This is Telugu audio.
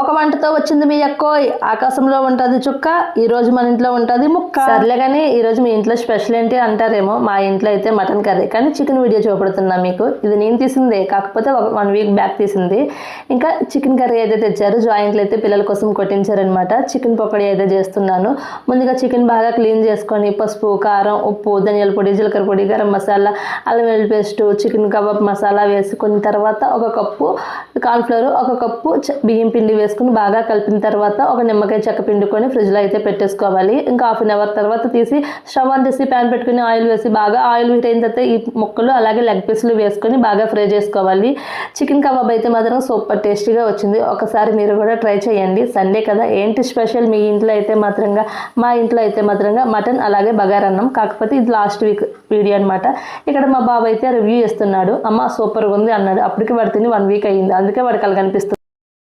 ఒక వంటతో వచ్చింది మీ అక్కోయ్. ఆకాశంలో ఉంటుంది చుక్క, ఈ రోజు మన ఇంట్లో ఉంటుంది ముక్క. సర్లే కానీ ఈ రోజు మీ ఇంట్లో స్పెషల్ ఏంటి అంటారేమో. మా ఇంట్లో అయితే మటన్ కర్రీ, కానీ చికెన్ వీడియో చూపెడుతున్నా మీకు. ఇది నేను తీసిందే, కాకపోతే 1 వీక్ బ్యాక్ తీసింది. ఇంకా చికెన్ కర్రీ అయితే తెచ్చారు. జాయింట్లు అయితే పిల్లల కోసం కొట్టించారనమాట. చికెన్ పకోడీ అయితే చేస్తున్నాను. ముందుగా చికెన్ బాగా క్లీన్ చేసుకొని పసుపు, కారం, ఉప్పు, ధనియాల పొడి, జీలకర్ర పొడి, గరం మసాలా, అల్లం వెల్లుల్లి పేస్ట్, చికెన్ కబాబ్ మసాలా వేసుకున్న తర్వాత 1 కప్పు కార్న్ఫ్లవర్, 1 కప్పు బియ్యం పిండి వేసుకుని బాగా కలిపిన తర్వాత ఒక నిమ్మకాయ చెక్క పిండుకొని ఫ్రిడ్జ్లో అయితే పెట్టేసుకోవాలి. ఇంకా ½ అవర్ తర్వాత తీసి స్టవ్ ఆన్ చేసి ప్యాన్ పెట్టుకుని ఆయిల్ వేసి బాగా ఆయిల్ హీట్ అయిన తర్వాత ఈ ముక్కలు అలాగే లెగ్ పీసులు వేసుకొని బాగా ఫ్రై చేసుకోవాలి. చికెన్ కబాబ్ అయితే మాత్రం సూపర్ టేస్టీగా వచ్చింది. ఒకసారి మీరు కూడా ట్రై చేయండి. సండే కదా, ఏంటి స్పెషల్ మీ ఇంట్లో అయితే మాత్రంగా, మా ఇంట్లో అయితే మాత్రంగా మటన్ అలాగే బగారన్నం. కాకపోతే ఇది లాస్ట్ వీక్ వీడియో అనమాట. ఇక్కడ మా బాబు అయితే రివ్యూ చేస్తున్నాడు. అమ్మ సూపర్గా ఉంది అన్నాడు. అప్పటికి వాడు తిని 1 వీక్ అయ్యింది, అందుకే వాడికి అలా కనిపిస్తుంది.